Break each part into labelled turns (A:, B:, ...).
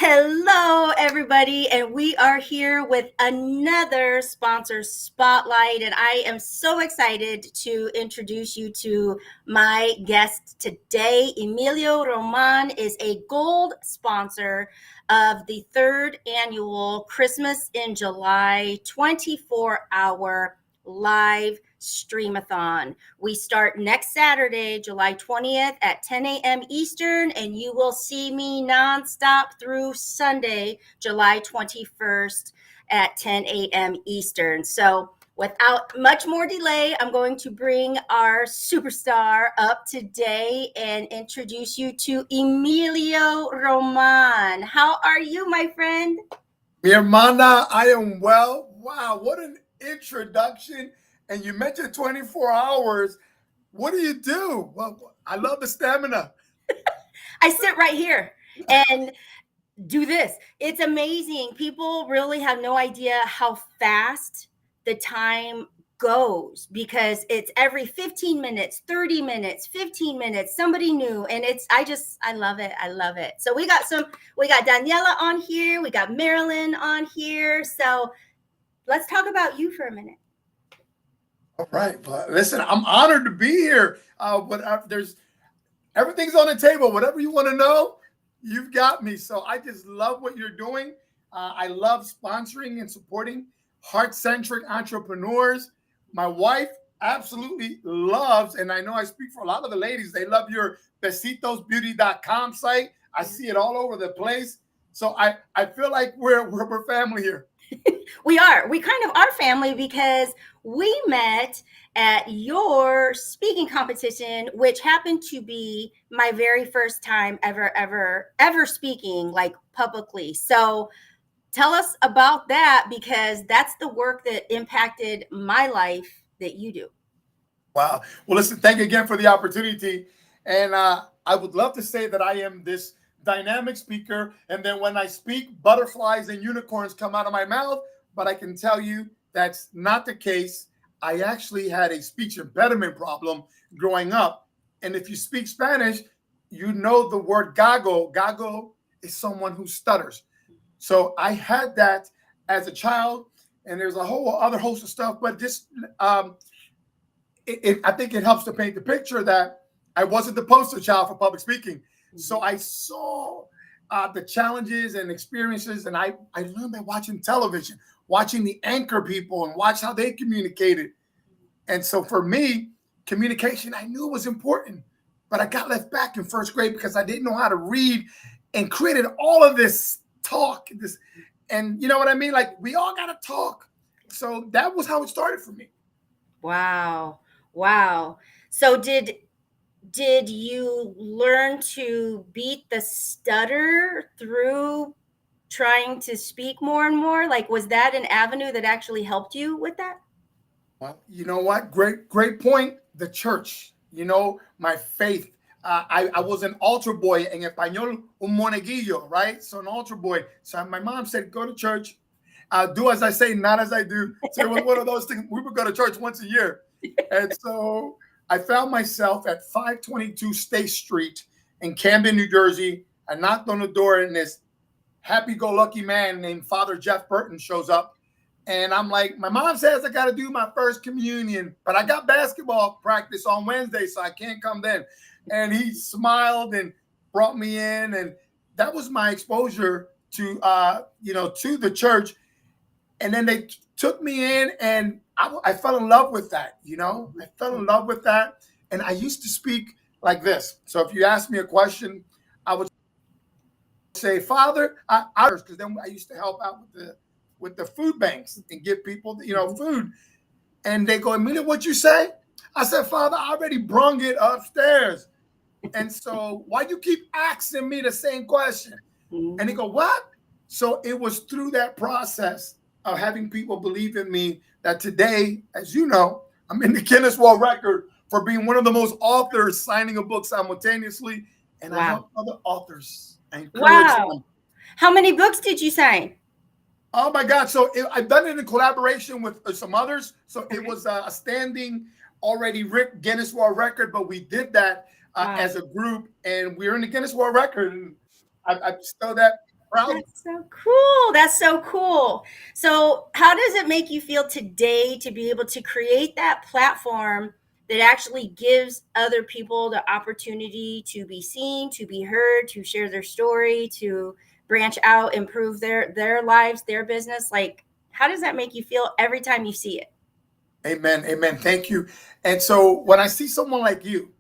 A: Hello, everybody, and we are here with another sponsor spotlight. And I am so excited to introduce you to my guest today. Emilio Roman is a gold sponsor of the third annual Christmas in July 24-hour live streamathon. We start next Saturday, July 20th at 10 a.m. Eastern, and you will see me nonstop through Sunday, July 21st at 10 a.m. Eastern. So without much more delay, I'm going to bring our superstar up today and introduce you to Emilio Roman. How are you, my friend?
B: Mi hermana, I am well. Wow, what an introduction. And you mentioned 24 hours. What do? Well, I love the stamina.
A: I sit right here and do this. It's amazing. People really have no idea how fast the time goes because it's every 15 minutes, 30 minutes, 15 minutes, somebody new. And I love it. I love it. So we got Daniela on here, we got Marilyn on here. So let's talk about you for a minute.
B: All right. But listen, I'm honored to be here. There's everything's on the table. Whatever you want to know, you've got me. So I just love what you're doing. I love sponsoring and supporting heart-centric entrepreneurs. My wife absolutely loves, and I know I speak for a lot of the ladies, they love your besitosbeauty.com site. I see it all over the place. So I feel like we're family here.
A: We kind of are family because we met at your speaking competition, which happened to be my very first time ever speaking like publicly. So tell us about that because that's the work that impacted my life that you do.
B: Wow. Well, listen, thank you again for the opportunity. And I would love to say that I am this dynamic speaker. And then when I speak, butterflies and unicorns come out of my mouth. But I can tell you that's not the case. I actually had a speech impediment problem growing up. And if you speak Spanish, you know the word gago. Gago is someone who stutters. So I had that as a child. And there's a whole other host of stuff. But just I think it helps to paint the picture that I wasn't the poster child for public speaking. So I saw the challenges and experiences, and I learned by watching television, watching the anchor people and watch how they communicated. And so for me, communication, I knew it was important, but I got left back in first grade because I didn't know how to read and created all of this talk. And you know what I mean? Like we all got to talk. So that was how it started for me.
A: Wow. Wow. So did you learn to beat the stutter through trying to speak more and more? Like, was that an avenue that actually helped you with that?
B: Well, you know what? Great point. The church, my faith. I was an altar boy en español, un monaguillo, right? So an altar boy. So my mom said, go to church. Do as I say, not as I do. So it was one of those things. We would go to church once a year. And so I found myself at 522 State Street in Camden, New Jersey. I knocked on the door and this happy-go-lucky man named Father Jeff Burton shows up. And I'm like, my mom says I got to do my first communion, but I got basketball practice on Wednesday, so I can't come then. And he smiled and brought me in. And that was my exposure to, to the church. And then they took me in and I fell in love with that, I fell in love with that. And I used to speak like this. So if you ask me a question, I would say, Father, because then I used to help out with the food banks and give people, food. And they go, Emilio, what you say? I said, Father, I already brung it upstairs. And so why you keep asking me the same question? And he go, what? So it was through that process of having people believe in me that today, as you know, I'm in the Guinness World Record for being one of the most authors signing a book simultaneously. And I help other authors. I encourage them.
A: How many books did you sign?
B: Oh my God. So I've done it in collaboration with some others. So it was a standing already Guinness World Record, but we did that as a group and we're in the Guinness World Record. And I bestow that proud.
A: That's so cool. That's so cool. So, how does it make you feel today to be able to create that platform that actually gives other people the opportunity to be seen, to be heard, to share their story, to branch out, improve their lives, their business? Like, how does that make you feel every time you see it?
B: Amen. Amen. Thank you. And so when I see someone like you,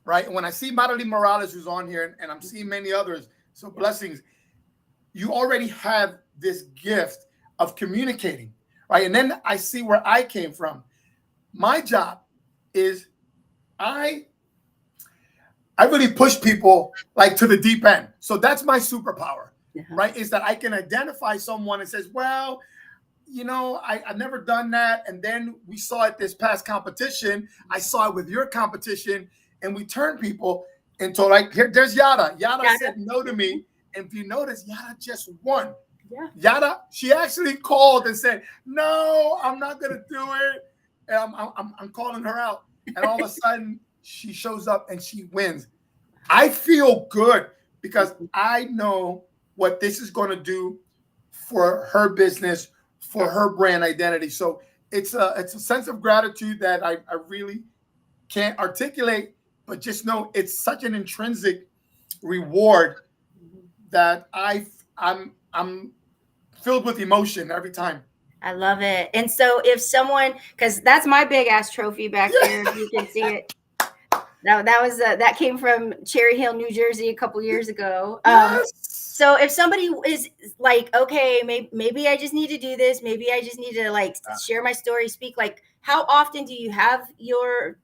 B: right, and when I see Madeline Morales, who's on here, and I'm seeing many others, so blessings, you already have this gift of communicating, right? And then I see where I came from. My job is I really push people like to the deep end. So that's my superpower, right? Is that I can identify someone and says, well, you know, I've never done that. And then we saw it this past competition. I saw it with your competition, and we turned people into like, here, there's Yada. Yada said no to me. And if you notice, Yada just won.
A: Yeah.
B: Yada, she actually called and said, no, I'm not going to do it. And I'm calling her out. And all of a sudden, she shows up and she wins. I feel good because I know what this is going to do for her business, for her brand identity. So it's a sense of gratitude that I really can't articulate, but just know it's such an intrinsic reward that I'm filled with emotion every time.
A: I love it. And so if someone, because that's my big ass trophy back there, if you can see it. That came from Cherry Hill, New Jersey, a couple years ago.
B: Yes.
A: So if somebody is like, okay, maybe I just need to do this, maybe I just need to like share my story, speak. Like, how often do you have your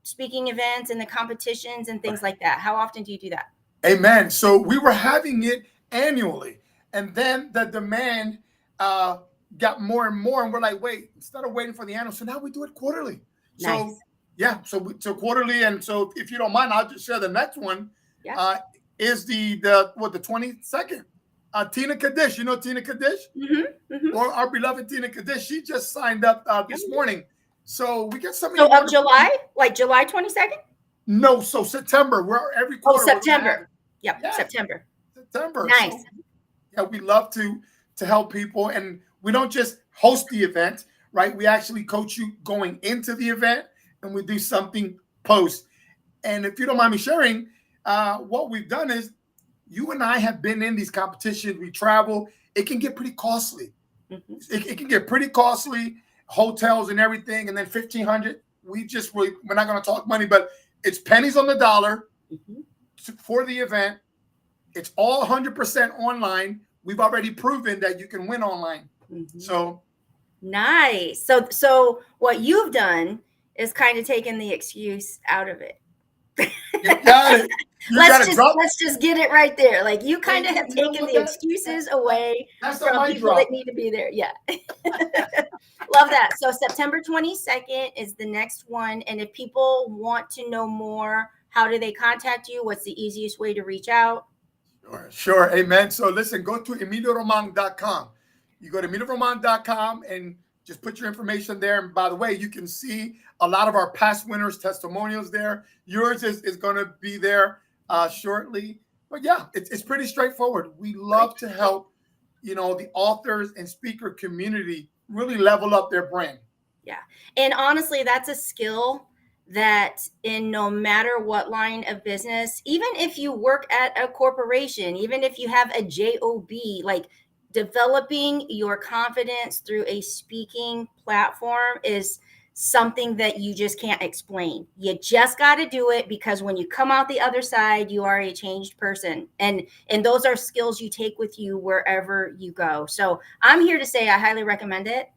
A: speaking events and the competitions and things like that? How often do you do that?
B: Amen. So we were having it annually, and then the demand got more and more, and we're like, wait, instead of waiting for the annual, so now we do it quarterly.
A: Nice.
B: So yeah, so quarterly, and so if you don't mind, I'll just share the next one.
A: Yeah.
B: Is the 22nd? Tina Kaddish, you know Tina Kaddish, or our beloved Tina Kaddish. She just signed up this morning, so we get something.
A: So of July, like July 22nd?
B: No, so September. We're every quarter.
A: Oh, September. Yep, yeah. September. Nice.
B: So, yeah, we love to help people, and we don't just host the event, right? We actually coach you going into the event, and we do something post. And if you don't mind me sharing, what we've done is you and I have been in these competitions. We travel. It can get pretty costly. It can get pretty costly, hotels and everything, and then $1,500. We're not going to talk money, but it's pennies on the dollar for the event. It's all 100% online. We've already proven that you can win online. So
A: nice. So what you've done is kind of taken the excuse out of it.
B: You got it.
A: Let's just get it right there. Like you kind of have taken the excuses away from people that need to be there. Yeah. Love that. So September 22nd is the next one. And if people want to know more, how do they contact you? What's the easiest way to reach out?
B: Sure. Amen. So listen, go to EmilioRoman.com. You go to EmilioRoman.com and just put your information there. And by the way, you can see a lot of our past winners' testimonials there. Yours is going to be there shortly. But yeah, it's pretty straightforward. We love to help, the authors and speaker community really level up their brand.
A: Yeah. And honestly, that's a skill that in no matter what line of business, even if you work at a corporation, even if you have a job, like developing your confidence through a speaking platform is something that you just can't explain. You just got to do it, because when you come out the other side, you are a changed person. And those are skills you take with you wherever you go. So I'm here to say I highly recommend it.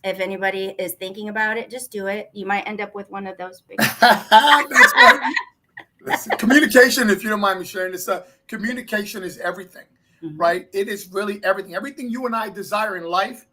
A: If anybody is thinking about it, just do it. You might end up with one of those big.
B: Listen, communication, if you don't mind me sharing this, communication is everything, right? It is really everything. Everything you and I desire in life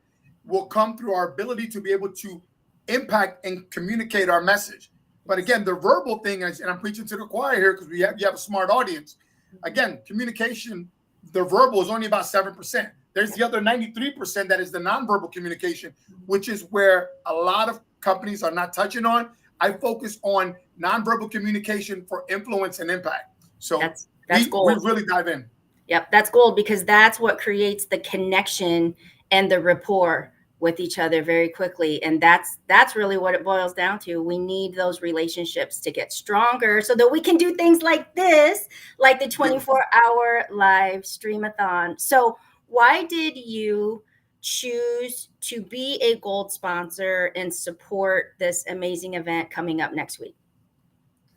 B: will come through our ability to be able to impact and communicate our message. But again, the verbal thing is, and I'm preaching to the choir here because you have a smart audience. Again, communication, the verbal is only about 7%. There's the other 93% that is the nonverbal communication, which is where a lot of companies are not touching on. I focus on nonverbal communication for influence and impact. So
A: that's
B: we really dive in.
A: Yep, that's gold, because that's what creates the connection and the rapport with each other very quickly. And that's really what it boils down to. We need those relationships to get stronger so that we can do things like this, like the 24-hour live streamathon. So why did you choose to be a gold sponsor and support this amazing event coming up next week?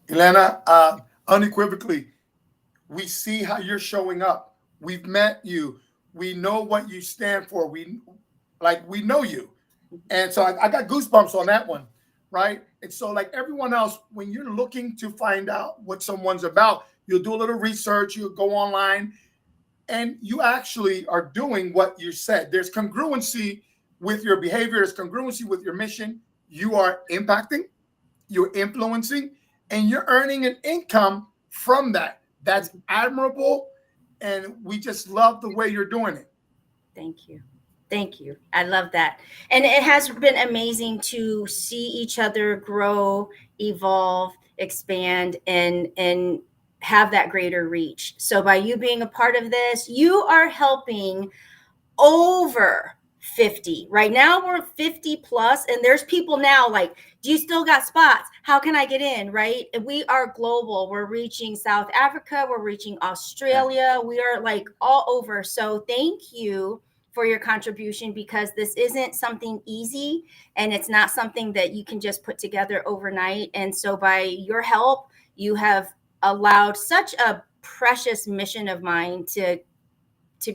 B: Elena, unequivocally, we see how you're showing up. We've met you. We know what you stand for. We know you. And so I got goosebumps on that one, right? And so like everyone else, when you're looking to find out what someone's about, you'll do a little research, you'll go online, and you actually are doing what you said. There's congruency with your behavior. There's congruency with your mission. You are impacting, you're influencing, and you're earning an income from that. That's admirable. And we just love the way you're doing it.
A: Thank you. Thank you. I love that. And it has been amazing to see each other grow, evolve, expand, and have that greater reach. So by you being a part of this, you are helping over 50. Right now we're 50 plus, and there's people now like, do you still got spots? How can I get in? Right? And we are global. We're reaching South Africa. We're reaching Australia. We are like all over. So thank you for your contribution, because this isn't something easy, and it's not something that you can just put together overnight. And so by your help, you have allowed such a precious mission of mine to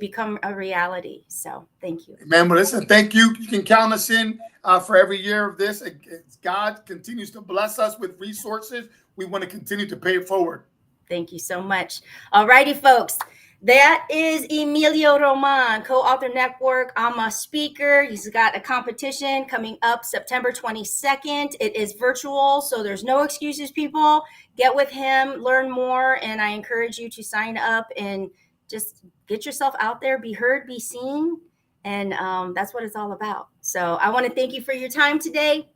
A: become a reality. So thank you.
B: Man, well, listen, thank you. You can count us in for every year of this. God continues to bless us with resources. We want to continue to pay it forward.
A: Thank you so much. All righty, folks. That is Emilio Roman, Co-Author Network. I'm a speaker. He's got a competition coming up September 22nd. It is virtual, so there's no excuses, people. Get with him, learn more, and I encourage you to sign up and just get yourself out there, be heard, be seen, and that's what it's all about. So I want to thank you for your time today.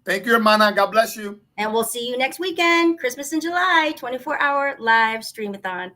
B: Thank you, hermana. God bless you.
A: And we'll see you next weekend, Christmas in July, 24-hour live streamathon.